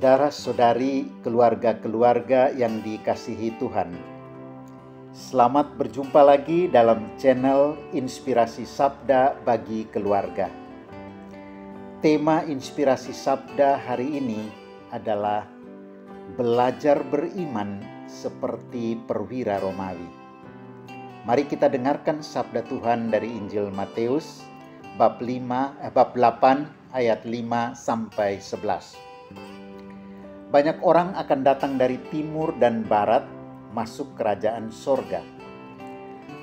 Saudara-saudari, keluarga-keluarga yang dikasihi Tuhan, selamat berjumpa lagi dalam channel Inspirasi Sabda bagi Keluarga. Tema Inspirasi Sabda hari ini adalah belajar beriman seperti perwira Romawi. Mari kita dengarkan sabda Tuhan dari Injil Matius bab 8 ayat 5 sampai 11. Banyak orang akan datang dari timur dan barat masuk kerajaan sorga.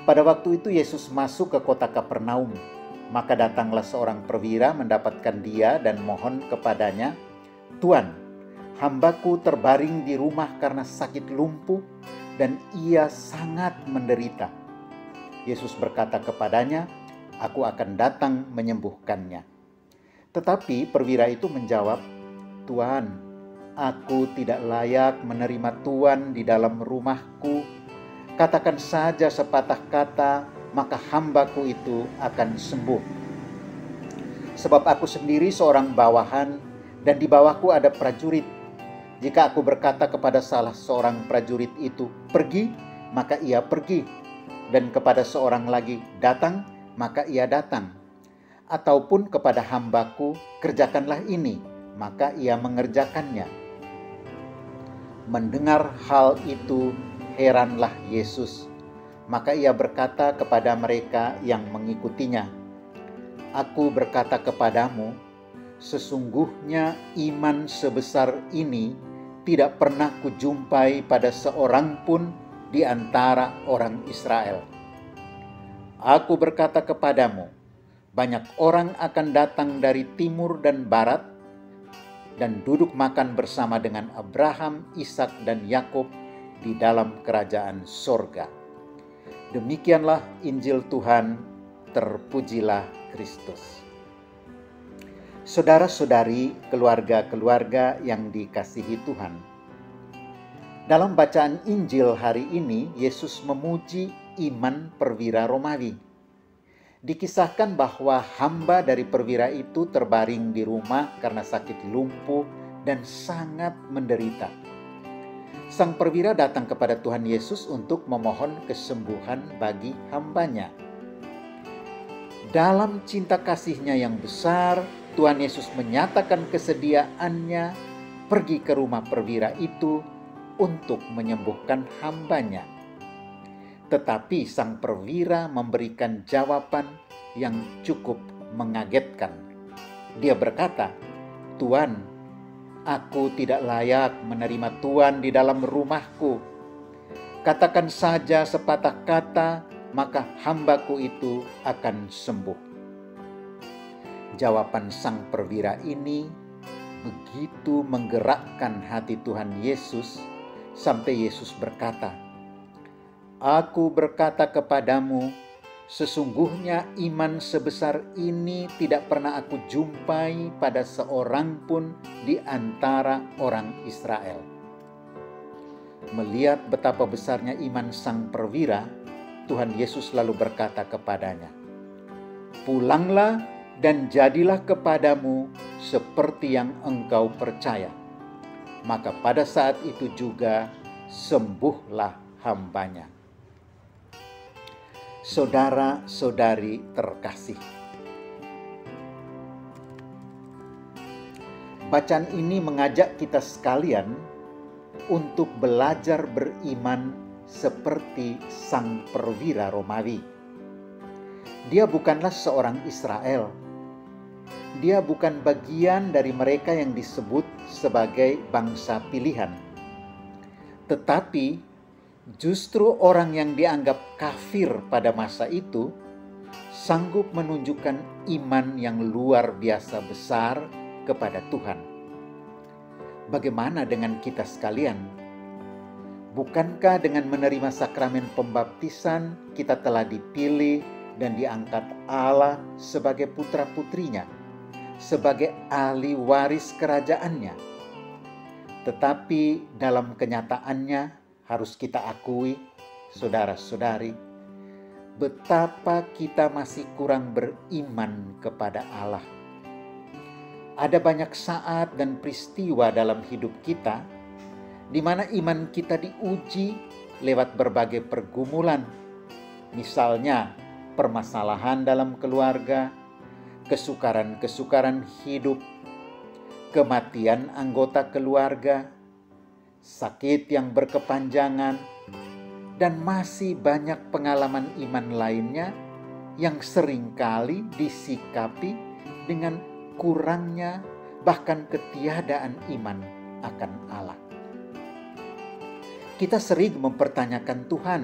Pada waktu itu Yesus masuk ke kota Kapernaum. Maka datanglah seorang perwira mendapatkan dia dan mohon kepadanya, "Tuan, hambaku terbaring di rumah karena sakit lumpuh dan ia sangat menderita." Yesus berkata kepadanya, "Aku akan datang menyembuhkannya." Tetapi perwira itu menjawab, "Tuan, aku tidak layak menerima Tuan di dalam rumahku. Katakan saja sepatah kata, maka hambaku itu akan sembuh. Sebab aku sendiri seorang bawahan, dan di bawahku ada prajurit. Jika aku berkata kepada salah seorang prajurit itu, 'Pergi,' maka ia pergi. Dan kepada seorang lagi, 'Datang,' maka ia datang. Ataupun kepada hambaku, 'Kerjakanlah ini,' maka ia mengerjakannya." Mendengar hal itu, heranlah Yesus. Maka ia berkata kepada mereka yang mengikutinya, "Aku berkata kepadamu, sesungguhnya iman sebesar ini tidak pernah kujumpai pada seorang pun di antara orang Israel. Aku berkata kepadamu, banyak orang akan datang dari timur dan barat dan duduk makan bersama dengan Abraham, Ishak, dan Yakub di dalam kerajaan sorga." Demikianlah Injil Tuhan, terpujilah Kristus. Saudara-saudari, keluarga-keluarga yang dikasihi Tuhan, dalam bacaan Injil hari ini, Yesus memuji iman perwira Romawi. Dikisahkan bahwa hamba dari perwira itu terbaring di rumah karena sakit lumpuh dan sangat menderita. Sang perwira datang kepada Tuhan Yesus untuk memohon kesembuhan bagi hambanya. Dalam cinta kasih-Nya yang besar, Tuhan Yesus menyatakan kesediaannya pergi ke rumah perwira itu untuk menyembuhkan hambanya. Tetapi sang perwira memberikan jawaban yang cukup mengagetkan. Dia berkata, "Tuan, aku tidak layak menerima Tuan di dalam rumahku. Katakan saja sepatah kata, maka hambaku itu akan sembuh." Jawaban sang perwira ini begitu menggerakkan hati Tuhan Yesus sampai Yesus berkata, "Aku berkata kepadamu, sesungguhnya iman sebesar ini tidak pernah aku jumpai pada seorang pun di antara orang Israel." Melihat betapa besarnya iman sang perwira, Tuhan Yesus lalu berkata kepadanya, "Pulanglah dan jadilah kepadamu seperti yang engkau percaya." Maka pada saat itu juga sembuhlah hambanya. Saudara-saudari terkasih, bacaan ini mengajak kita sekalian untuk belajar beriman seperti sang perwira Romawi. Dia bukanlah seorang Israel. Dia bukan bagian dari mereka yang disebut sebagai bangsa pilihan. Tetapi justru orang yang dianggap kafir pada masa itu sanggup menunjukkan iman yang luar biasa besar kepada Tuhan. Bagaimana dengan kita sekalian? Bukankah dengan menerima sakramen pembaptisan kita telah dipilih dan diangkat Allah sebagai putra-putrinya, sebagai ahli waris kerajaannya? Tetapi dalam kenyataannya harus kita akui, saudara-saudari, betapa kita masih kurang beriman kepada Allah. Ada banyak saat dan peristiwa dalam hidup kita di mana iman kita diuji lewat berbagai pergumulan. Misalnya, permasalahan dalam keluarga, kesukaran-kesukaran hidup, kematian anggota keluarga, sakit yang berkepanjangan, dan masih banyak pengalaman iman lainnya yang seringkali disikapi dengan kurangnya bahkan ketiadaan iman akan Allah. Kita sering mempertanyakan Tuhan,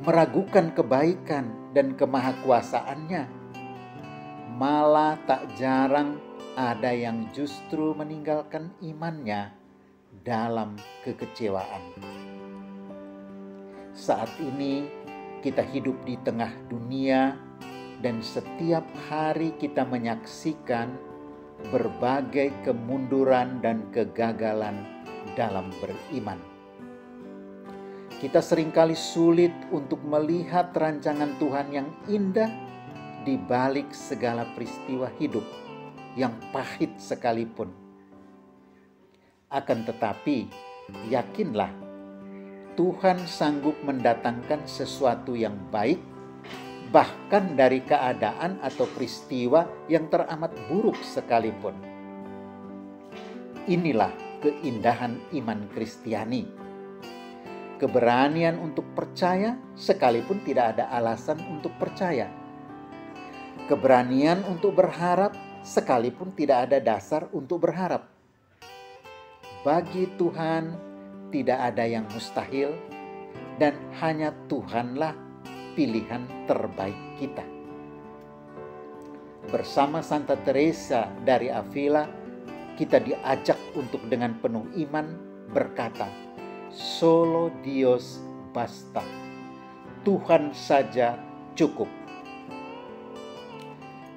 meragukan kebaikan dan kemahakuasaannya. Malah tak jarang ada yang justru meninggalkan imannya dalam kekecewaan. Saat ini kita hidup di tengah dunia dan setiap hari kita menyaksikan berbagai kemunduran dan kegagalan dalam beriman. Kita seringkali sulit untuk melihat rancangan Tuhan yang indah di balik segala peristiwa hidup yang pahit sekalipun. Akan tetapi, yakinlah, Tuhan sanggup mendatangkan sesuatu yang baik, bahkan dari keadaan atau peristiwa yang teramat buruk sekalipun. Inilah keindahan iman Kristiani. Keberanian untuk percaya sekalipun tidak ada alasan untuk percaya. Keberanian untuk berharap sekalipun tidak ada dasar untuk berharap. Bagi Tuhan tidak ada yang mustahil, dan hanya Tuhanlah pilihan terbaik kita. Bersama Santa Teresa dari Avila, kita diajak untuk dengan penuh iman berkata, "Solo Dios basta." Tuhan saja cukup.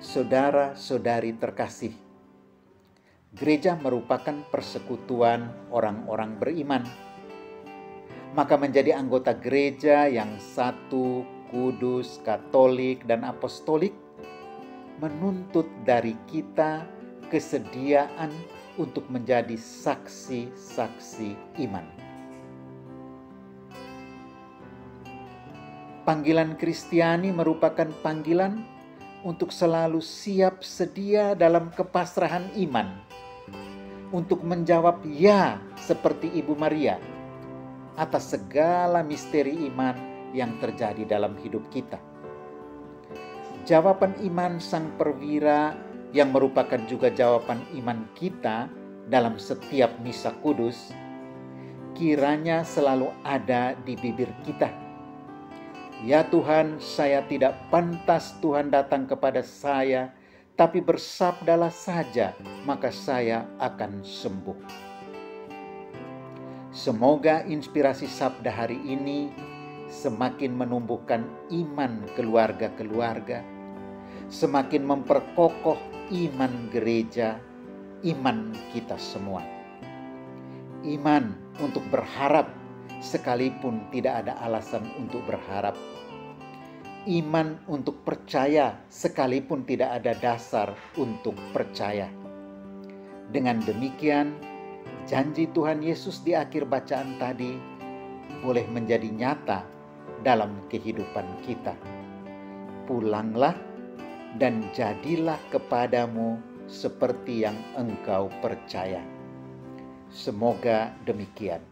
Saudara-saudari terkasih, gereja merupakan persekutuan orang-orang beriman. Maka menjadi anggota gereja yang satu, kudus, katolik, dan apostolik menuntut dari kita kesediaan untuk menjadi saksi-saksi iman. Panggilan Kristiani merupakan panggilan untuk selalu siap sedia dalam kepasrahan iman, untuk menjawab ya seperti Ibu Maria atas segala misteri iman yang terjadi dalam hidup kita. Jawaban iman Sang Perwira yang merupakan juga jawaban iman kita dalam setiap misa kudus, kiranya selalu ada di bibir kita. Ya Tuhan, saya tidak pantas Tuhan datang kepada saya, tapi bersabdalah saja, maka saya akan sembuh. Semoga inspirasi sabda hari ini semakin menumbuhkan iman keluarga-keluarga, semakin memperkokoh iman gereja, iman kita semua. Iman untuk berharap sekalipun tidak ada alasan untuk berharap. Iman untuk percaya sekalipun tidak ada dasar untuk percaya. Dengan demikian, janji Tuhan Yesus di akhir bacaan tadi boleh menjadi nyata dalam kehidupan kita. Pulanglah dan jadilah kepadamu seperti yang engkau percaya. Semoga demikian.